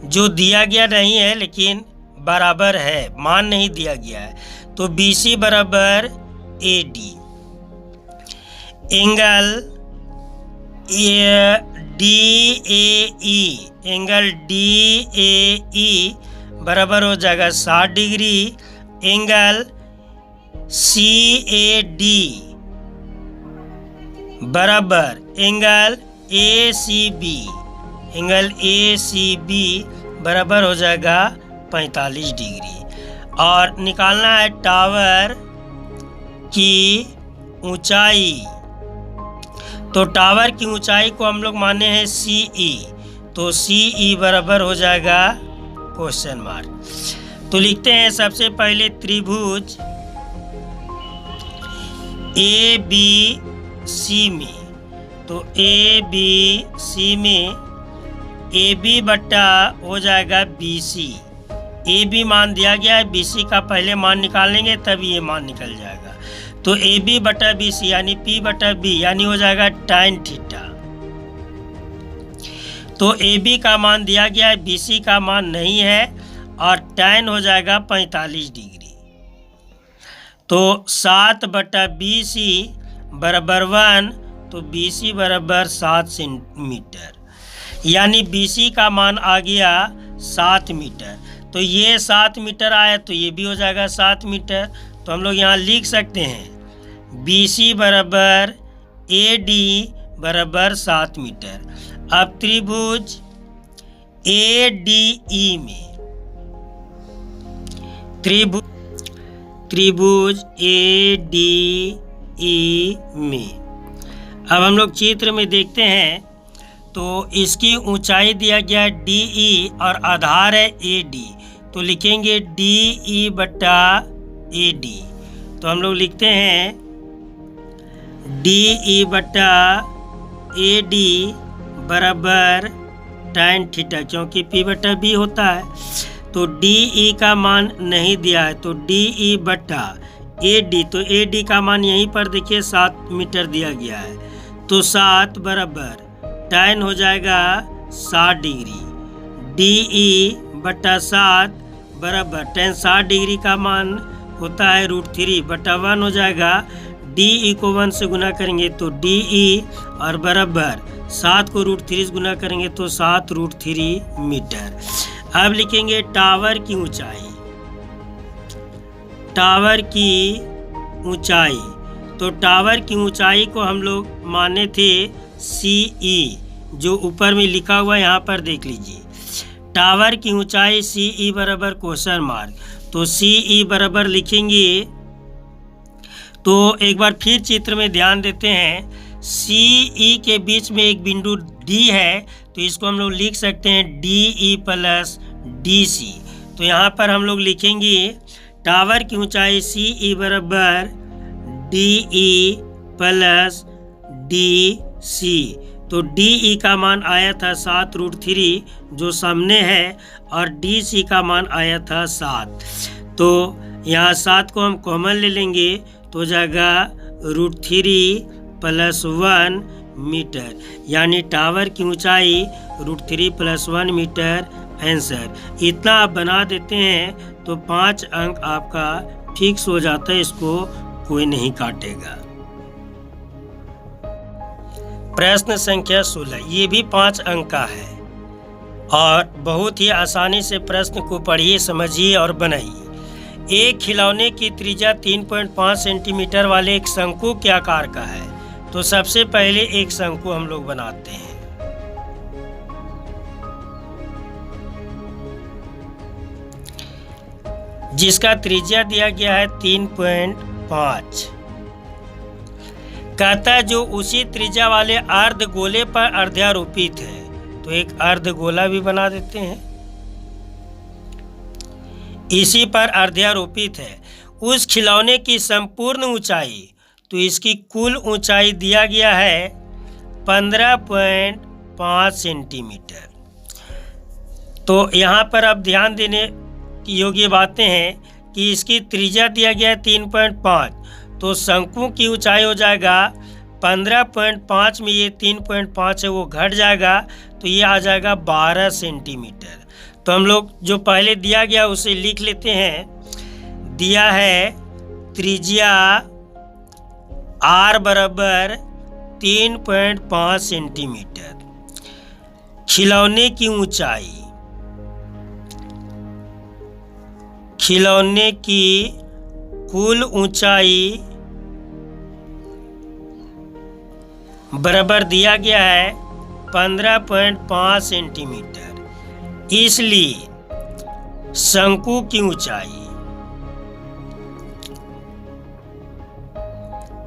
जो दिया गया नहीं है लेकिन बराबर है, मान नहीं दिया गया है, तो BC बराबर AD। एंगल DAE बराबर हो जाएगा 60 डिग्री। एंगल CAD बराबर एंगल ACB बराबर हो जाएगा 45 डिग्री। और निकालना है टावर की ऊंचाई। तो टावर की ऊंचाई को हम लोग माने हैं CE, तो CE बराबर हो जाएगा क्वेश्चन मार्क। तो लिखते हैं सबसे पहले त्रिभुज ABC में, तो ABC में AB बट्टा हो जाएगा BC। AB मान दिया गया है, BC का पहले मान निकालेंगे तब ये मान निकल जाएगा। तो AB बटा BC यानी P बटा B यानी हो जाएगा tan थीटा। तो AB का मान दिया गया है, BC का मान नहीं है और tan हो जाएगा 45 डिग्री। तो 7 बटा BC बराबर 1, तो BC बराबर 7 सेंटीमीटर, यानी BC का मान आ गया 7 मीटर। तो ये 7 मीटर आया तो ये भी हो जाएगा 7 मीटर। तो हम लोग यहाँ लिख सकते हैं BC बराबर AD बराबर 7 मीटर। अब त्रिभुज ADE में, त्रिभुज ADE में अब हम लोग चित्र में देखते हैं तो इसकी ऊंचाई दिया गया है DE और आधार है AD, तो लिखेंगे DE बटा AD। तो हम लोग लिखते हैं DE बटा AD बराबर tan थीटा, क्योंकि P बटा B होता है। तो DE का मान नहीं दिया है, तो DE बटा AD, तो AD का मान यहीं पर देखिए 7 मीटर दिया गया है, तो 7 बराबर tan हो जाएगा 60 डिग्री। DE बटा 7 बराबर tan 60 डिग्री का मान होता है √3 बटा 1 हो जाएगा। DE को 1 से गुना करेंगे तो DE और बराबर 7 को √3 से गुना करेंगे तो 7 √3 मीटर। अब लिखेंगे टावर की ऊंचाई। टावर की ऊंचाई, तो टावर की ऊंचाई को हम लोग माने थे CE, जो ऊपर में लिखा हुआ है यहाँ पर देख लीजिए। टावर की ऊंचाई CE बराबर क्वेश्चन मार्क, तो CE बराबर लिखेंगे। तो एक बार फिर चित्र में ध्यान देते हैं, CE के बीच में एक बिंदु D है, तो इसको हम लोग लिख सकते हैं DE प्लस DC। तो यहाँ पर हम लोग लिखेंगे टावर की ऊंचाई CE बराबर DE प्लस DC। तो DE का मान आया था 7 √3 जो सामने है, और DC का मान आया था 7। तो यहाँ 7 को हम कॉमन ले लेंगे तो हो जाएगा √3 प्लस 1 मीटर, यानी टावर की ऊंचाई √3 प्लस 1 मीटर आंसर। इतना आप बना देते हैं तो 5 अंक आपका फिक्स हो जाता है, इसको कोई नहीं काटेगा। प्रश्न संख्या 16, ये भी 5 अंक का है और बहुत ही आसानी से प्रश्न को पढ़िए, समझिए और बनाइए। एक खिलौने की त्रिज्या 3.5 सेंटीमीटर वाले एक शंकु के आकार का है। तो सबसे पहले एक शंकु हम लोग बनाते हैं। जिसका त्रिज्या दिया गया है 3.5। कहता है जो उसी त्रिज्या वाले अर्धगोले पर अर्ध्यारोपित है। तो एक अर्धगोला भी बना देते हैं, इसी पर अर्ध्यारोपित है। उस खिलौने की संपूर्ण ऊंचाई, तो इसकी कुल ऊंचाई दिया गया है 15.5 सेंटीमीटर। तो यहाँ पर अब ध्यान देने की योग्य बातें हैं कि इसकी त्रिज्या दिया गया है 3.5, तो शंकु की ऊंचाई हो जाएगा 15.5 में ये 3.5 है वो घट जाएगा, तो ये आ जाएगा 12 सेंटीमीटर। तो हम लोग जो पहले दिया गया उसे लिख लेते हैं। दिया है त्रिज्या R बराबर 3.5 सेंटीमीटर। खिलौने की ऊंचाई, खिलौने की कुल ऊंचाई बराबर दिया गया है 15.5 सेंटीमीटर। इसलिए शंकु की ऊंचाई,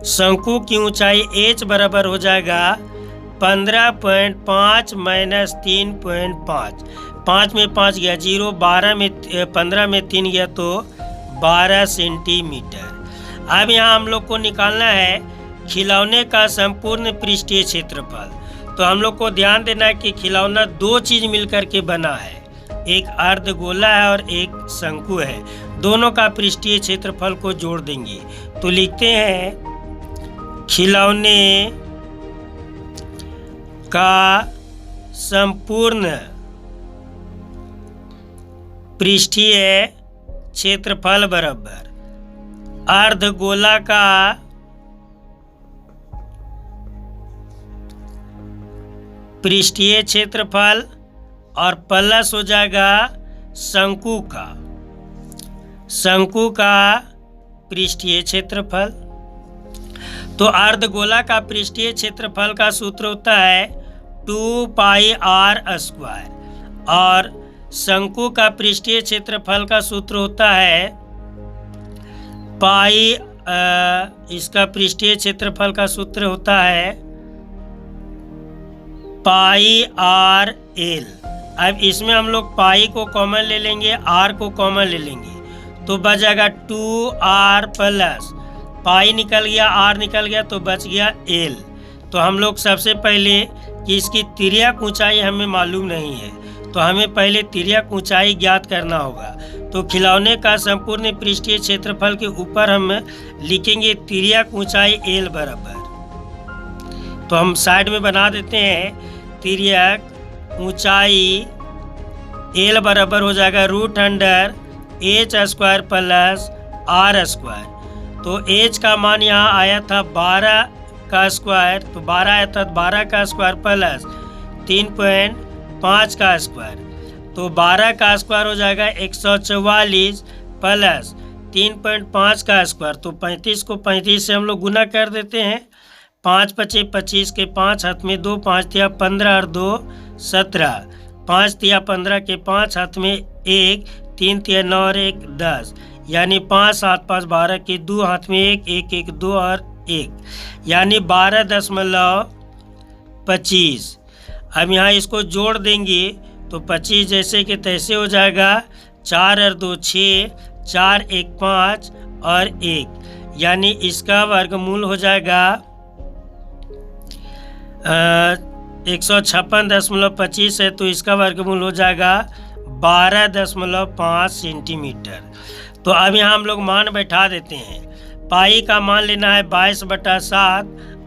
शंकु की ऊंचाई H बराबर हो जाएगा 15.5 माइनस 3.5। 5 में 5 गया 0, 15 में 3 गया तो 12 सेंटीमीटर। अब यहाँ हम लोग को निकालना है खिलौने का संपूर्ण पृष्ठीय क्षेत्रफल। तो हम लोग को ध्यान देना है कि खिलौना 2 चीज मिलकर के बना है, एक अर्धगोला है और एक शंकु है। दोनों का पृष्ठीय क्षेत्रफल को जोड़ देंगे तो लिखते हैं खिलौने का संपूर्ण पृष्ठीय क्षेत्रफल बराबर अर्धगोला का पृष्ठीय क्षेत्रफल और प्लस हो जाएगा शंकु का पृष्ठीय क्षेत्रफल। तो अर्धगोला का पृष्ठीय क्षेत्रफल का सूत्र होता है 2πr² और शंकु का पृष्ठीय क्षेत्रफल का सूत्र होता है पाई। इसका पृष्ठीय क्षेत्रफल का सूत्र होता है पाई आर एल। अब इसमें हम लोग पाई को कॉमन ले लेंगे, आर को कॉमन ले लेंगे तो बच जाएगा 2r प्लस पाई निकल गया, आर निकल गया तो बच गया एल। तो हम लोग सबसे पहले कि इसकी तिर्यक ऊंचाई हमें मालूम नहीं है तो हमें पहले तिर्यक ऊंचाई ज्ञात करना होगा। तो खिलौने का संपूर्ण पृष्ठीय क्षेत्रफल के ऊपर हम लिखेंगे तिर्यक ऊंचाई एल बराबर। तो हम साइड में बना देते हैं तिर्यक ऊंचाई एल बराबर हो जाएगा √h² प्लस r स्क्वायर। तो h का मान यहाँ आया था 12 का स्क्वायर, तो 12 आया था 12 का स्क्वायर प्लस 3.5 का स्क्वायर। तो 12 का स्क्वायर हो जाएगा 144 प्लस 3.5 का स्क्वायर। तो 35 को 35 से हम लोग गुना कर देते हैं। 5 पचे 25 के 5 हाथ में 2, 5 तिया 15 और 2 17, 5 तिया 15 के 5 हाथ में 1, 3 तिया 9 और 1 10, यानी 5 7 5 12 के 2 हाथ में 1 1 1 2 और 1, यानी 12.25। अब यहाँ इसको जोड़ देंगे तो 25 जैसे कि तैसे हो जाएगा। 4 और 2 6, 4 1 5 और 1, यानी इसका वर्गमूल हो जाएगा 156.25 है तो इसका वर्गमूल हो जाएगा 12.5 सेंटीमीटर। तो अब यहाँ हम लोग मान बैठा देते हैं। पाई का मान लेना है 22/7,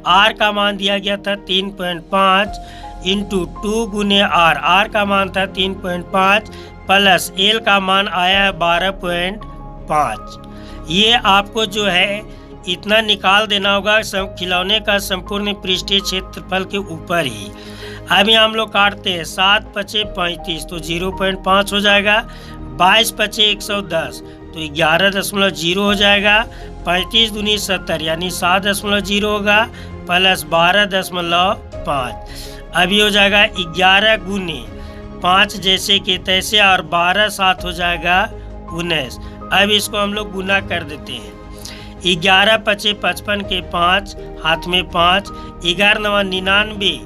आर का मान दिया गया था 3.5 इंटू 2 गुने आर का मान था 3.5 प्लस एल का मान आया है 12.5। ये आपको जो है इतना निकाल देना होगा खिलौने का संपूर्ण पृष्ठीय क्षेत्रफल के ऊपर ही। अब यहाँ हम लोग काटते हैं 7 पचे 35 तो 0.5 हो जाएगा। 22 पचे 110 तो 11.0 हो जाएगा। 35 दूनी 70 यानी 7.0 होगा प्लस 12.5। अभी हो जाएगा 11 गुने 5 जैसे कि तैसे और 12 7 हो जाएगा 19। अब इसको हम लोग गुना कर देते हैं। 11 पचे 55 के 5 हाथ में 5, 11 9 99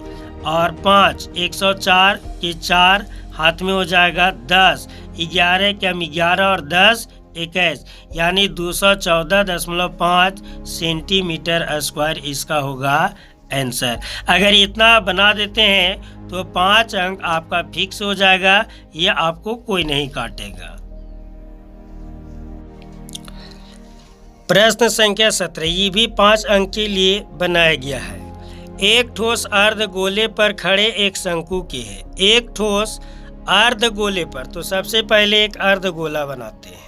और 5 104 के 4 हाथ में हो जाएगा 10, 11 के हम 11 और 10 21, यानी 214.5 सेंटीमीटर स्क्वायर इसका होगा आंसर। अगर इतना बना देते हैं तो 5 अंक आपका फिक्स हो जाएगा, ये आपको कोई नहीं काटेगा। प्रश्न संख्या 17 ये भी 5 अंक के लिए बनाया गया है। एक ठोस अर्धगोले पर खड़े एक शंकु के है। एक ठोस अर्धगोले पर, तो सबसे पहले एक अर्धगोला बनाते हैं।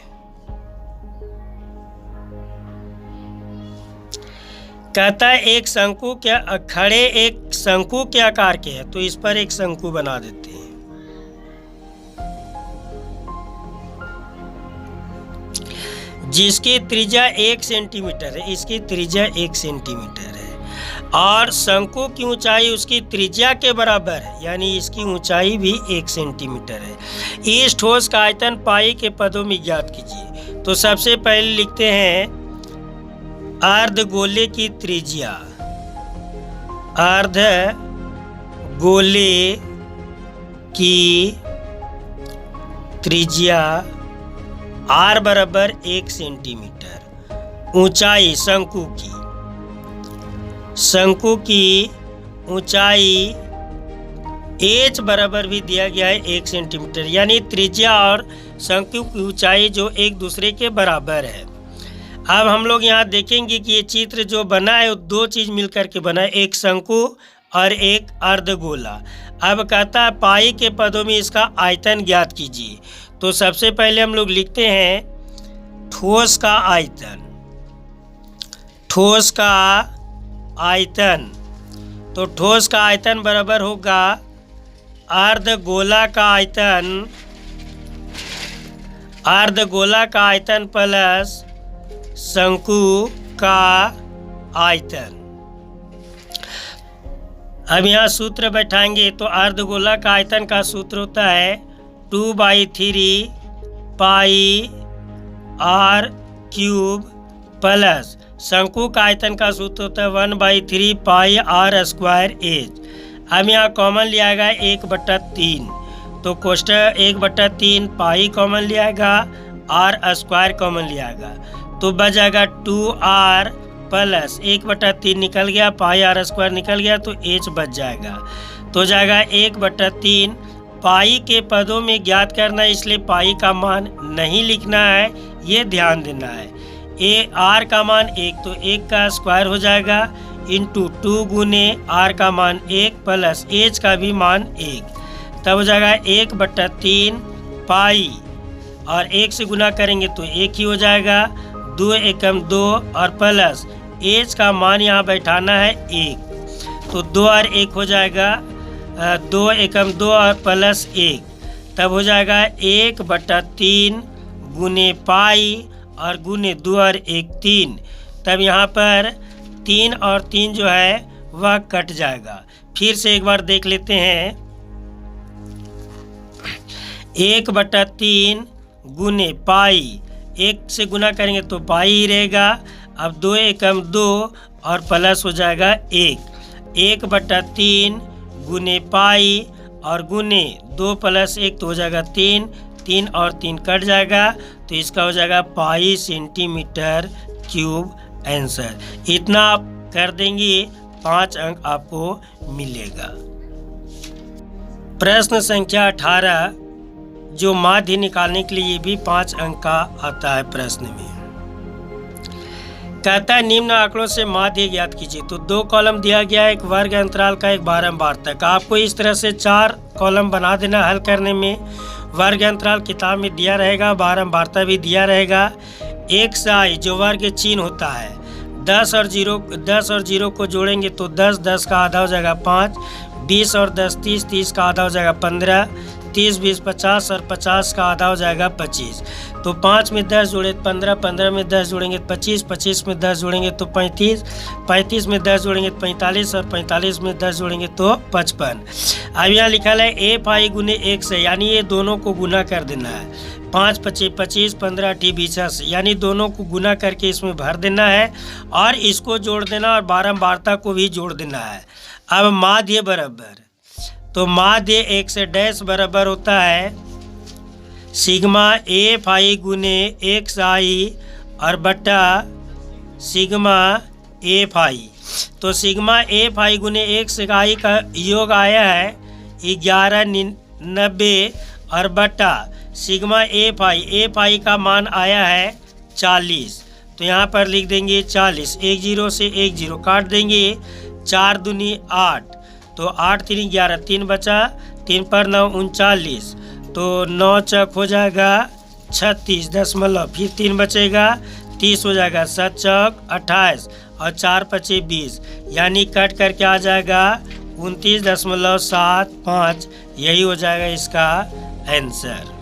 कहता है एक शंकु क्या खड़े एक शंकु के आकार के है, तो इस पर एक शंकु बना देते हैं। जिसकी त्रिज्या 1 सेंटीमीटर है, इसकी त्रिज्या 1 सेंटीमीटर है और शंकु की ऊंचाई उसकी त्रिज्या के बराबर है, यानी इसकी ऊंचाई भी 1 सेंटीमीटर है। इस ठोस का आयतन पाई के पदों में ज्ञात कीजिए। तो सबसे पहले लिखते हैं अर्धगोले की त्रिज्या। अर्धगोले की त्रिज्या r बराबर 1 सेंटीमीटर। ऊंचाई शंकु की ऊंचाई h बराबर भी दिया गया है 1 सेंटीमीटर, यानी त्रिज्या और शंकु की ऊंचाई जो एक दूसरे के बराबर है। अब हम लोग यहाँ देखेंगे कि ये चित्र जो बना है वो 2 चीज मिलकर के बना है, एक शंकु और एक अर्धगोला। अब कहता है पाई के पदों में इसका आयतन ज्ञात कीजिए। तो सबसे पहले हम लोग लिखते हैं ठोस का आयतन। ठोस का आयतन, तो ठोस का आयतन बराबर होगा अर्धगोला का आयतन प्लस शंकु का आयतन। अब यहाँ सूत्र बैठाएंगे तो अर्धगोला का आयतन का सूत्र होता है 2/3 पाई r क्यूब प्लस शंकु का आयतन का सूत्र होता है 1/3 पाई r स्क्वायर एच। अब यहाँ कॉमन लिया गया 1/3, तो कोष्टक 1/3 पाई कॉमन लिया गया, आर स्क्वायर कॉमन लिया गया, तो बच जाएगा 2r प्लस 1/3 निकल गया, पाई आर स्क्वायर निकल गया, तो h बच जाएगा। तो जाएगा 1/3 पाई के पदों में ज्ञात करना है, इसलिए पाई का मान नहीं लिखना है, ये ध्यान देना है। आर का मान 1, तो 1 का स्क्वायर हो जाएगा इंटू 2 गुने आर का मान 1 प्लस एच का भी मान 1, तब हो जाएगा 1/3 पाई, और 1 से गुना करेंगे तो 1 ही हो जाएगा, 2 एकम 2 और प्लस एच का मान यहाँ बैठाना है 1, तो 2 और 1 हो जाएगा 2 एकम 2 और प्लस 1, तब हो जाएगा 1/3 गुने पाई और गुने 2 और 1 3, तब यहाँ पर 3 और 3 जो है वह कट जाएगा। फिर से एक बार देख लेते हैं, 1/3 गुने पाई, 1 से गुना करेंगे तो पाई ही रहेगा, अब 2 एकम 2 और प्लस हो जाएगा 1, 1/3 गुने पाई और गुने 2 प्लस 1 तो हो जाएगा 3, 3 और 3 कट जाएगा, तो इसका हो जाएगा पाई सेंटीमीटर क्यूब आंसर। इतना आप कर देंगे 5 अंक आपको मिलेगा। प्रश्न संख्या 18 जो माध्य निकालने के लिए भी 5 अंक का आता है प्रश्न में। कहता है निम्न आंकड़ों से माध्य ज्ञात कीजिए, तो 2 कॉलम दिया गया है, एक वर्ग अंतराल का, एक बारंबारता का। आपको इस तरह से 4 कॉलम बना देना हल करने में। वर्ग अंतराल किताब में दिया रहेगा, बारंबारता भी दिया रहेगा। एक साई जो वर्ग चिन्ह होता है, 10 और 0 को जोड़ेंगे तो 10, 10 का आधा हो जाएगा 5, 20 और 10 30, 30 का आधा हो जाएगा 15, 30 20 50 और 50 का आधा हो जाएगा 25। तो 5 में 10 जोड़े 15, 15 में 10 जोड़ेंगे 25, 25 में 10 जोड़ेंगे तो 35, 35 में 10 जोड़ेंगे 45 और 45 में 10 जोड़ेंगे तो 55। अब यहाँ लिखा है ए पाई गुने 1 से, यानी ये दोनों को गुना कर देना है। 5 25 25 15 18 20 80, यानी दोनों को गुना करके इसमें भर देना है और इसको जोड़ देना और बारंबारता को भी जोड़ देना है। अब माध्य बराबर, तो माध्य 1 से डैश बराबर होता है सिग्मा ए फाई गुने 1 आई और बटा सिग्मा ए फाई। तो सिग्मा ए फाई गुने 1 आई का योग आया है 1190 और बटा सिग्मा ए फाई का मान आया है 40। तो यहाँ पर लिख देंगे 40, 1 0 से 1 0 काट देंगे, 4 दूनी 8, तो 8 3 11, 3 बचा, 3 पर 9 39, तो 9 चौक हो जाएगा 36 दशमलव, फिर 3 बचेगा 30 हो जाएगा, 7 चौक 28 और 4 पचे 20, यानी कट करके आ जाएगा 29.75, यही हो जाएगा इसका आंसर।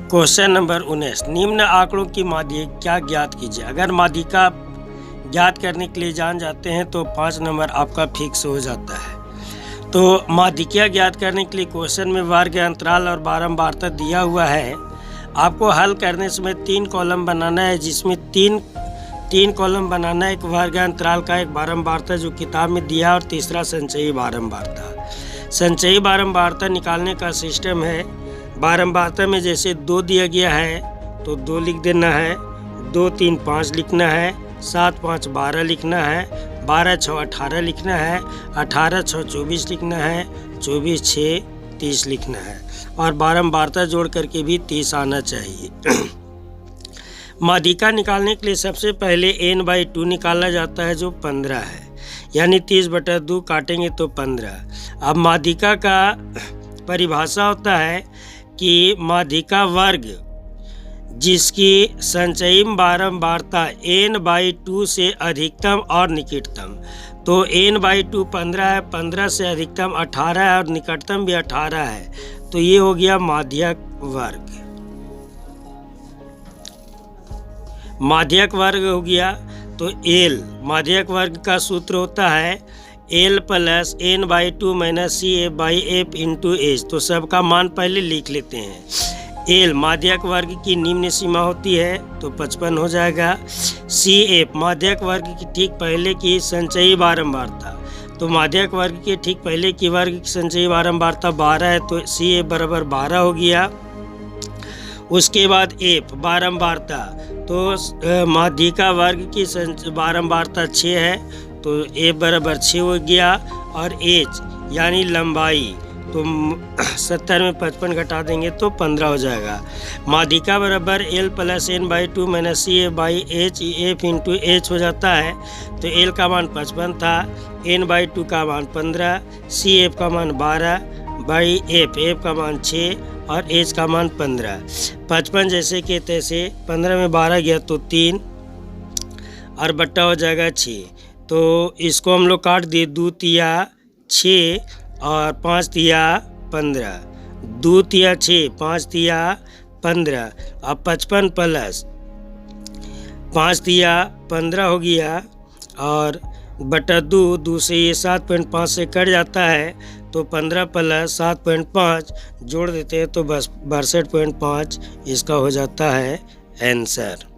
क्वेश्चन नंबर 19, निम्न आंकड़ों की माध्यिका क्या ज्ञात कीजिए। अगर माध्यिका ज्ञात करने के लिए जान जाते हैं तो 5 नंबर आपका फिक्स हो जाता है। तो माध्यिका ज्ञात करने के लिए क्वेश्चन में वर्ग अंतराल और बारंबारता दिया हुआ है। आपको हल करने समय 3 कॉलम बनाना है, जिसमें तीन कॉलम बनाना है, एक वर्ग अंतराल का, एक बारंबारता जो किताब में दिया, और तीसरा संचयी बारंबारता। संचयी बारंबारता निकालने का सिस्टम है, बारंबारता में जैसे 2 दिया गया है तो 2 लिख देना है, 2 3 5 लिखना है, 7 5 12 लिखना है, 12 6 18 लिखना है, 18 6 24 लिखना है, 24 6 30 लिखना है, और बारंबारता जोड़ करके भी 30 आना चाहिए। माध्यिका निकालने के लिए सबसे पहले n/2 निकाला जाता है जो 15 है, यानी 30/2 काटेंगे तो 15। अब माध्यिका का परिभाषा होता है कि माध्यिका वर्ग जिसकी संचयी बारंबारता n/2 से अधिकतम और निकटतम, तो n/2 15 है, 15 से अधिकतम 18 है और निकटतम भी 18 है, तो ये हो गया माध्यक वर्ग। माध्यक वर्ग हो गया। तो L माध्यक वर्ग का सूत्र होता है L + n/2 - CF/F × H। तो सबका मान पहले लिख लेते हैं। L माध्यक वर्ग की निम्न सीमा होती है तो 55 हो जाएगा। CF माध्यक वर्ग की ठीक पहले की संचयी बारंबारता, तो माध्यक वर्ग के ठीक पहले की वर्ग की संचयी बारंबारता 12 है, तो सी एफ बराबर 12 हो गया। उसके बाद एफ बारंबारता, तो माध्यिका वर्ग की बारंबारता 6 है, तो एफ बराबर 6 हो गया। और एच यानी लंबाई, तो 70 में 55 घटा देंगे तो 15 हो जाएगा। माध्यिका बराबर L plus N by 2 minus C F by H, F into H हो जाता है। तो एल का मान 55 था, एन बाई 2 का मान 15, सी एफ का मान 12 बाई एफ, एफ का मान 6 और एच का मान 15। 55 जैसे के तैसे, 15 में 12 गया तो 3 और बट्टा हो जाएगा 6। तो इसको हम लोग काट दिए, 2 तिया 6 और 5 तिया 15, 2 तिया 6, 5 तिया 15। अब 55 प्लस 5 तिया 15 हो गया और बटा 2 से ये 7.5 से कट जाता है, तो 15 प्लस 7.5 जोड़ देते हैं तो बस 62.5 इसका हो जाता है आंसर।